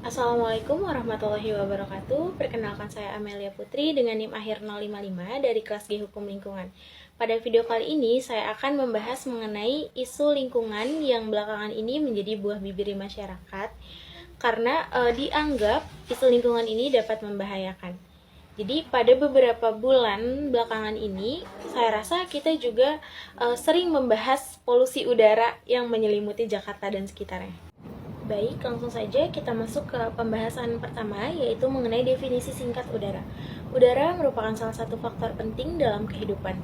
Assalamualaikum warahmatullahi wabarakatuh. Perkenalkan saya Amelia Putri dengan NIM akhir 055 dari kelas G Hukum Lingkungan. Pada video kali ini saya akan membahas mengenai isu lingkungan yang belakangan ini menjadi buah bibir masyarakat karena dianggap isu lingkungan ini dapat membahayakan. Jadi pada beberapa bulan belakangan ini saya rasa kita juga sering membahas polusi udara yang menyelimuti Jakarta dan sekitarnya. Baik, langsung saja kita masuk ke pembahasan pertama, yaitu mengenai definisi singkat udara. Udara merupakan salah satu faktor penting dalam kehidupan.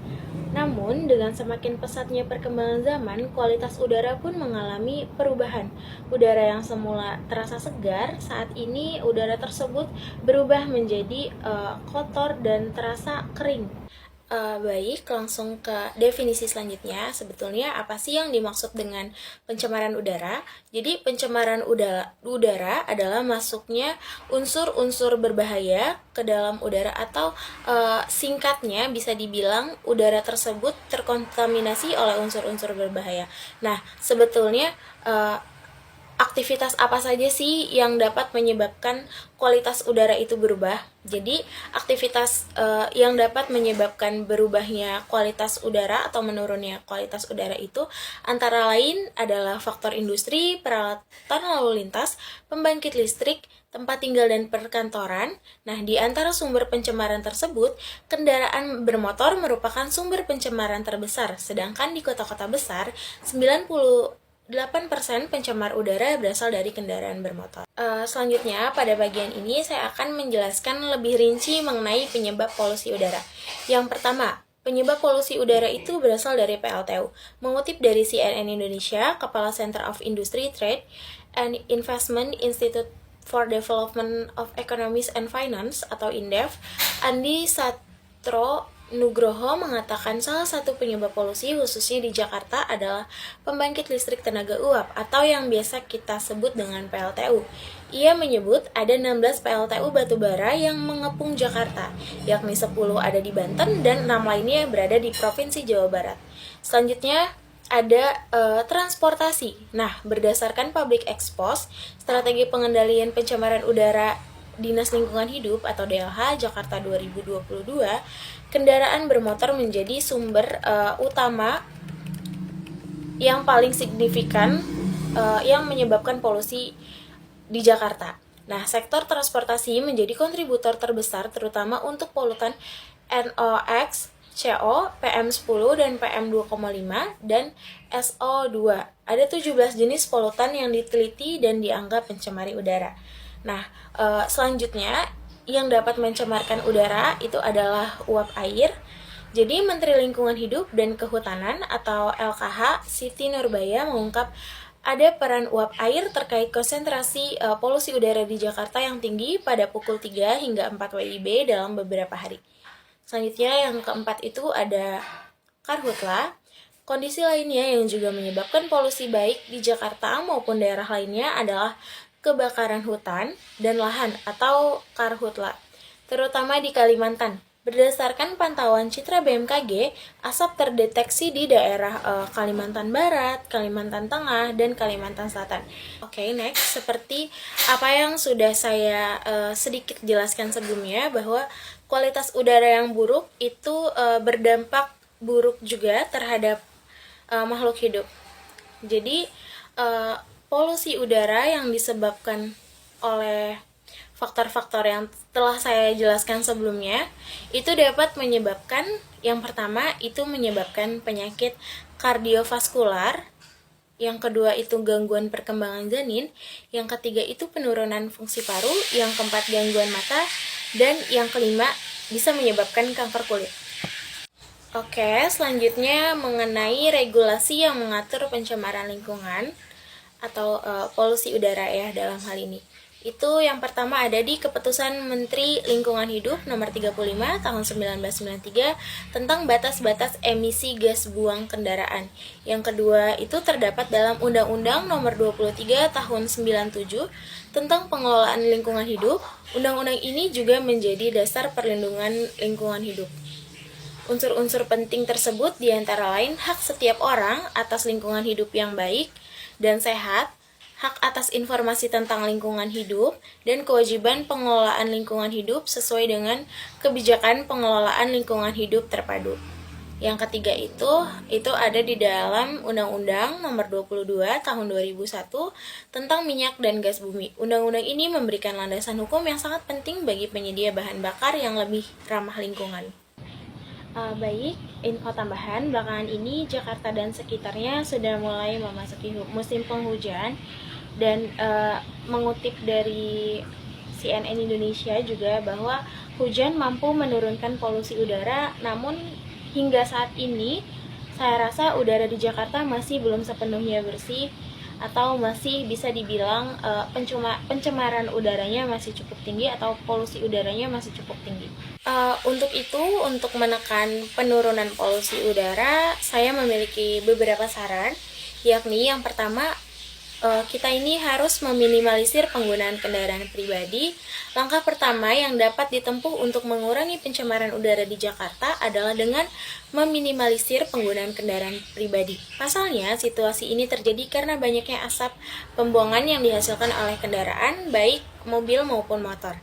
Namun, dengan semakin pesatnya perkembangan zaman, kualitas udara pun mengalami perubahan. Udara yang semula terasa segar, saat ini udara tersebut berubah menjadi kotor dan terasa kering. Baik, langsung ke definisi selanjutnya. Sebetulnya apa sih yang dimaksud dengan pencemaran udara? Jadi pencemaran udara adalah masuknya unsur-unsur berbahaya ke dalam udara atau singkatnya bisa dibilang udara tersebut terkontaminasi oleh unsur-unsur berbahaya. Nah, sebetulnya aktivitas apa saja sih yang dapat menyebabkan kualitas udara itu berubah? Jadi, aktivitas yang dapat menyebabkan berubahnya kualitas udara atau menurunnya kualitas udara itu antara lain adalah faktor industri, peralatan lalu lintas, pembangkit listrik, tempat tinggal dan perkantoran. Nah, di antara sumber pencemaran tersebut, kendaraan bermotor merupakan sumber pencemaran terbesar, sedangkan di kota-kota besar, 8% pencemar udara berasal dari kendaraan bermotor. Selanjutnya, pada bagian ini saya akan menjelaskan lebih rinci mengenai penyebab polusi udara. Yang pertama, penyebab polusi udara itu berasal dari PLTU. Mengutip dari CNN Indonesia, Kepala Center of Industry, Trade, and Investment Institute for Development of Economics and Finance atau INDEF, Andi Satro Nugroho mengatakan salah satu penyebab polusi khususnya di Jakarta adalah pembangkit listrik tenaga uap atau yang biasa kita sebut dengan PLTU. Ia menyebut ada 16 PLTU batubara yang mengepung Jakarta, yakni 10 ada di Banten dan 6 lainnya berada di Provinsi Jawa Barat. Selanjutnya ada transportasi. Nah, berdasarkan Public Expose, strategi pengendalian pencemaran udara Dinas Lingkungan Hidup atau DLH Jakarta 2022, kendaraan bermotor menjadi sumber utama yang paling signifikan yang menyebabkan polusi di Jakarta. Nah, sektor transportasi menjadi kontributor terbesar terutama untuk polutan NOx, CO, PM10 dan PM2,5 dan SO2. Ada 17 jenis polutan yang diteliti dan dianggap mencemari udara. Nah, selanjutnya yang dapat mencemarkan udara itu adalah uap air. Jadi Menteri Lingkungan Hidup dan Kehutanan atau LKH Siti Nurbaya mengungkap ada peran uap air terkait konsentrasi polusi udara di Jakarta yang tinggi pada pukul 3 hingga 4 WIB dalam beberapa hari. Selanjutnya yang keempat itu ada karhutla. Kondisi lainnya yang juga menyebabkan polusi baik di Jakarta maupun daerah lainnya adalah kebakaran hutan dan lahan atau karhutla, terutama di Kalimantan. Berdasarkan pantauan Citra BMKG, asap terdeteksi di daerah Kalimantan Barat, Kalimantan Tengah, dan Kalimantan Selatan. Oke, next. Seperti apa yang sudah saya sedikit jelaskan sebelumnya, bahwa kualitas udara yang buruk itu berdampak buruk juga terhadap makhluk hidup. Jadi, polusi udara yang disebabkan oleh faktor-faktor yang telah saya jelaskan sebelumnya itu dapat menyebabkan, yang pertama itu menyebabkan penyakit kardiovaskular, yang kedua itu gangguan perkembangan janin, yang ketiga itu penurunan fungsi paru, yang keempat gangguan mata, dan yang kelima bisa menyebabkan kanker kulit. Oke, selanjutnya mengenai regulasi yang mengatur pencemaran lingkungan atau polusi udara ya dalam hal ini. Itu yang pertama ada di Keputusan Menteri Lingkungan Hidup nomor 35 tahun 1993 tentang batas-batas emisi gas buang kendaraan. Yang kedua itu terdapat dalam Undang-Undang nomor 23 tahun 97 tentang pengelolaan lingkungan hidup. Undang-undang ini juga menjadi dasar perlindungan lingkungan hidup. Unsur-unsur penting tersebut diantara lain hak setiap orang atas lingkungan hidup yang baik dan sehat, hak atas informasi tentang lingkungan hidup, dan kewajiban pengelolaan lingkungan hidup sesuai dengan kebijakan pengelolaan lingkungan hidup terpadu. Yang ketiga itu ada di dalam Undang-Undang Nomor 22 Tahun 2001 tentang minyak dan gas bumi. Undang-undang ini memberikan landasan hukum yang sangat penting bagi penyedia bahan bakar yang lebih ramah lingkungan. Baik, info tambahan, belakangan ini Jakarta dan sekitarnya sudah mulai memasuki musim penghujan, dan mengutip dari CNN Indonesia juga bahwa hujan mampu menurunkan polusi udara, namun hingga saat ini saya rasa udara di Jakarta masih belum sepenuhnya bersih, atau masih bisa dibilang pencemaran udaranya masih cukup tinggi, atau polusi udaranya masih cukup tinggi. Untuk menekan penurunan polusi udara, saya memiliki beberapa saran, yakni yang pertama, kita ini harus meminimalisir penggunaan kendaraan pribadi. Langkah pertama yang dapat ditempuh untuk mengurangi pencemaran udara di Jakarta adalah dengan meminimalisir penggunaan kendaraan pribadi. Pasalnya, situasi ini terjadi karena banyaknya asap pembuangan yang dihasilkan oleh kendaraan, baik mobil maupun motor.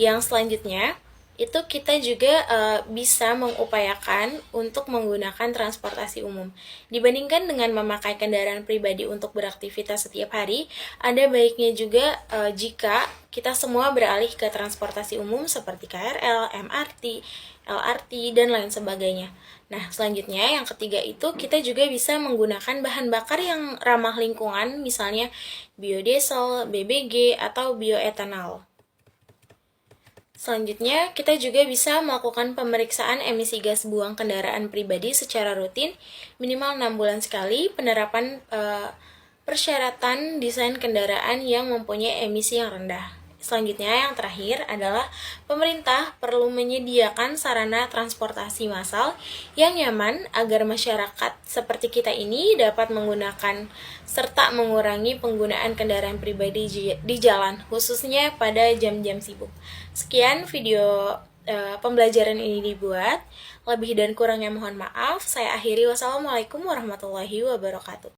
Yang selanjutnya, itu kita juga bisa mengupayakan untuk menggunakan transportasi umum. Dibandingkan dengan memakai kendaraan pribadi untuk beraktivitas setiap hari, ada baiknya juga jika kita semua beralih ke transportasi umum seperti KRL, MRT, LRT, dan lain sebagainya. Nah, selanjutnya yang ketiga itu kita juga bisa menggunakan bahan bakar yang ramah lingkungan, misalnya biodiesel, BBG, atau bioetanol. Selanjutnya, kita juga bisa melakukan pemeriksaan emisi gas buang kendaraan pribadi secara rutin, minimal 6 bulan sekali, penerapan persyaratan desain kendaraan yang mempunyai emisi yang rendah. Selanjutnya, yang terakhir adalah pemerintah perlu menyediakan sarana transportasi massal yang nyaman agar masyarakat seperti kita ini dapat menggunakan serta mengurangi penggunaan kendaraan pribadi di jalan, khususnya pada jam-jam sibuk. Sekian video pembelajaran ini dibuat. Lebih dan kurangnya mohon maaf. Saya akhiri. Wassalamualaikum warahmatullahi wabarakatuh.